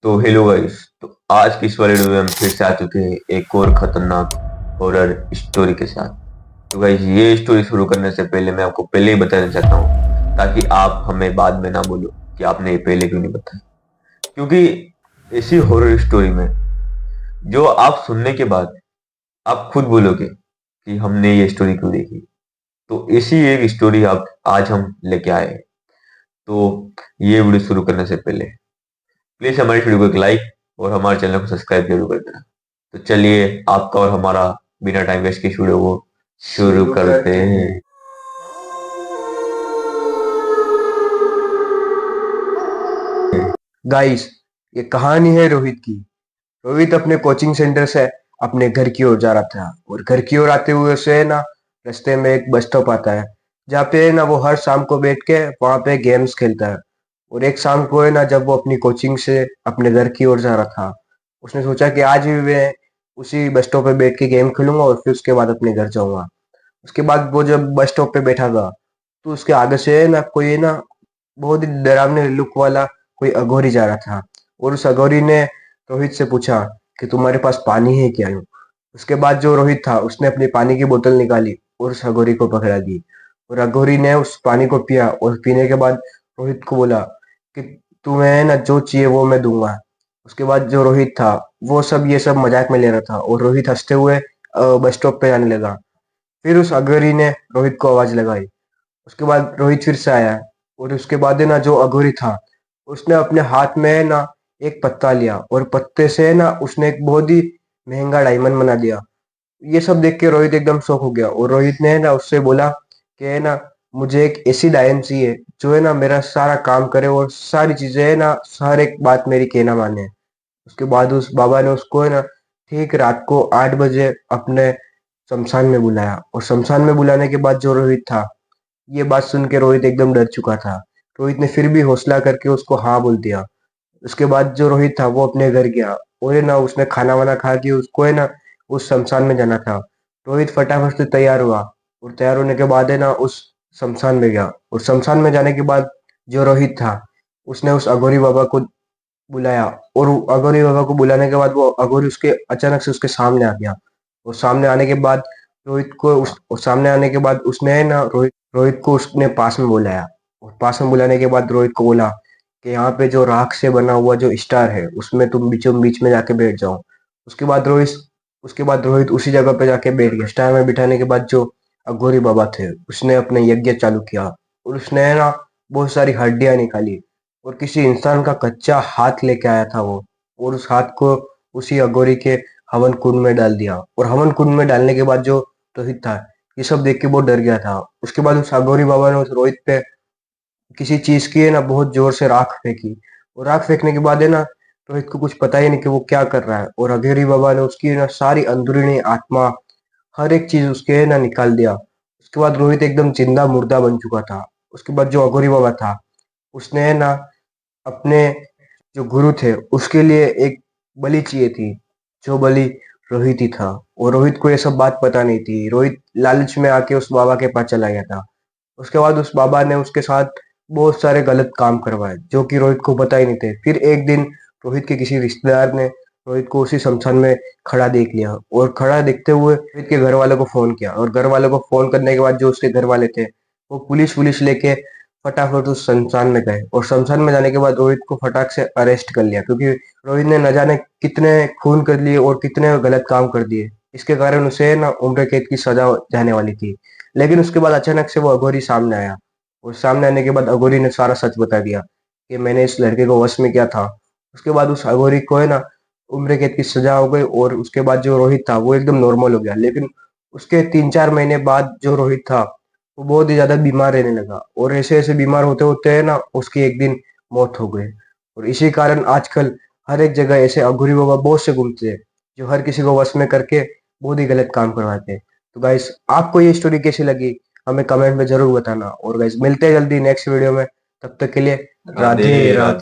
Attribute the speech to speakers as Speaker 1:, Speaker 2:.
Speaker 1: तो hello guys. तो आज की इस वाले वीडियो में हम फिर से आ चुके हैं एक और खतरनाक हॉरर स्टोरी के साथ। तो गाइस, ये स्टोरी शुरू करने से पहले मैं आपको पहले ही बताना चाहता हूँ, ताकि आप हमें बाद में ना बोलो कि आपने ये पहले क्यों नहीं बताया। क्योंकि ऐसी हॉरर स्टोरी में जो आप सुनने के बाद आप खुद बोलोगे कि हमने ये स्टोरी क्यों देखी, तो ऐसी एक स्टोरी आप आज हम लेके आए हैं। तो ये वीडियो शुरू करने से पहले प्लीज हमारी वीडियो को एक लाइक और हमारे चैनल को सब्सक्राइब जरूर कर देना। तो चलिए, आपका और हमारा बिना टाइम वेस्ट की वीडियो को शुरू करते हैं।
Speaker 2: गाइस, ये कहानी है रोहित की। रोहित अपने कोचिंग सेंटर से अपने घर की ओर जा रहा था और घर की ओर आते हुए उसे ना रास्ते में एक बस स्टॉप आता है, जहाँ पे ना वो हर शाम को बैठ के वहां पे गेम्स खेलता है। और एक शाम को है ना, जब वो अपनी कोचिंग से अपने घर की ओर जा रहा था, उसने सोचा कि आज भी मैं उसी बस स्टॉप पे बैठ के गेम खेलूंगा और फिर उसके बाद अपने घर जाऊंगा। उसके बाद वो जब बस स्टॉप पे बैठा था, तो उसके आगे से ना कोई ना बहुत ही डरावने लुक वाला कोई अघोरी जा रहा था। और उस अघोरी ने रोहित से पूछा कि तुम्हारे पास पानी है क्या? यूं। उसके बाद जो रोहित था उसने अपनी पानी की बोतल निकाली और उस अघोरी को पकड़ा दी। और अघोरी ने उस पानी को पिया और पीने के बाद रोहित को बोला कि तुम्हें ना जो चाहिए वो मैं दूंगा। उसके बाद जो रोहित था वो सब ये सब मजाक में ले रहा था और रोहित हंसते हुए बस स्टॉप पे जाने लगा। फिर उस अघोरी ने रोहित को आवाज लगाई। उसके बाद रोहित फिर से आया और उसके बाद है ना, जो अघोरी था उसने अपने हाथ में ना एक पत्ता लिया और पत्ते से ना उसने एक बहुत ही महंगा डायमंड बना दिया। ये सब देख के रोहित एकदम शॉक हो गया और रोहित ने ना उससे बोला कि है ना, मुझे एक ऐसी डायन चाहिए जो है ना मेरा सारा काम करे और सारी चीजें है ना, हर एक बात मेरी कहना माने। उसके बाद उस बाबा ने उसको है ना ठीक रात को 8 बजे अपने शमशान में बुलाया। और शमशान में बुलाने के बाद जो रोहित था, ये बात सुन के रोहित एकदम डर चुका था। रोहित ने फिर भी हौसला करके उसको हाँ बोल दिया। उसके बाद जो रोहित था वो अपने घर गया और है ना उसने खाना वाना खा के उसको है ना उस शमशान में जाना था। रोहित फटाफट से तैयार हुआ और तैयार होने के बाद है ना उस शमशान में गया। और शमशान में जाने के बाद जो रोहित था उसने उस अघोरी बाबा को बुलाया। और वो अघोरी बाबा को बुलाने के बाद वो अघोरी उसके अचानक से उसके सामने आ गया। और सामने आने के बाद रोहित को उस और सामने आने के बाद उसने है ना रोहित रोहित को उसने पास में बुलाया। और पास में बुलाने के बाद रोहित को बोला कि यहाँ पे जो राख से बना हुआ जो स्टार है उसमें तुम बीचों बीच में जाके बैठ जाओ। उसके बाद रोहित उसके बाद रोहित उसी जगह पे जाके बैठ गया। स्टार में बिठाने के बाद जो अघोरी बाबा थे उसने अपने यज्ञ चालू किया और उसने है ना बहुत सारी हड्डियां निकाली। और किसी इंसान का कच्चा हाथ लेके आया था वो, और उस हाथ को उसी अघोरी के हवन कुंड में डाल दिया। और हवन कुंड में डालने के बाद जो रोहित था, ये सब देख के बहुत डर गया था। उसके बाद उस अघोरी बाबा ने उस रोहित पे किसी चीज की है ना बहुत जोर से राख फेंकी। और राख फेंकने के बाद है ना रोहित को कुछ पता ही नहीं कि वो क्या कर रहा है। और अघोरी बाबा ने उसकी है ना सारी अंदरूनी आत्मा, हर एक चीज उसके है ना निकाल दिया। उसके बाद रोहित एकदम जिंदा मुर्दा बन चुका था। उसके बाद जो अघोरी बाबा था उसने है ना अपने जो गुरु थे उसके लिए एक बलि चाहिए थी, जो बलि रोहित ही था। और रोहित को ये सब बात पता नहीं थी। रोहित लालच में आके उस बाबा के पास चला गया था। उसके बाद उस बाबा ने उसके साथ बहुत सारे गलत काम करवाए जो कि रोहित को पता ही नहीं थे। फिर एक दिन रोहित के किसी रिश्तेदार ने रोहित को उसी शमशान में खड़ा देख लिया। और खड़ा देखते हुए रोहित के घर वालों को फोन किया। और घर वालों को फोन करने के बाद जो उसके घर वाले थे वो पुलिस पुलिस लेके फटाफट उस शमशान में गए। और शमशान में जाने के बाद रोहित को फटाक से अरेस्ट कर लिया, क्योंकि रोहित ने न जाने कितने खून कर लिए और कितने गलत काम कर दिए। इसके कारण उसे ना उम्र कैद की सजा जाने वाली थी। लेकिन उसके बाद अचानक से वो अघोरी सामने आया। और सामने आने के बाद अघोरी ने सारा सच बता दिया कि मैंने इस लड़के को वश में किया था। उसके बाद उस अघोरी को है ना उम्र कैद की सजा हो गई। और उसके बाद जो रोहित था वो एकदम नॉर्मल हो गया। लेकिन उसके 3-4 महीने बाद जो रोहित था वो बहुत ही ज्यादा बीमार रहने लगा। और ऐसे ऐसे बीमार होते होते है ना उसकी एक दिन मौत हो गई। और इसी कारण आजकल हर एक जगह ऐसे अघोरी बाबा बहुत से घूमते हैं, जो हर किसी को वश में करके बहुत ही गलत काम करवाते हैं। तो गाइस, आपको ये स्टोरी कैसी लगी हमें कमेंट में जरूर बताना। और गाइस, मिलते हैं जल्दी नेक्स्ट वीडियो में। तब तक के लिए
Speaker 1: राधे
Speaker 2: राधे राधे।
Speaker 1: राधे।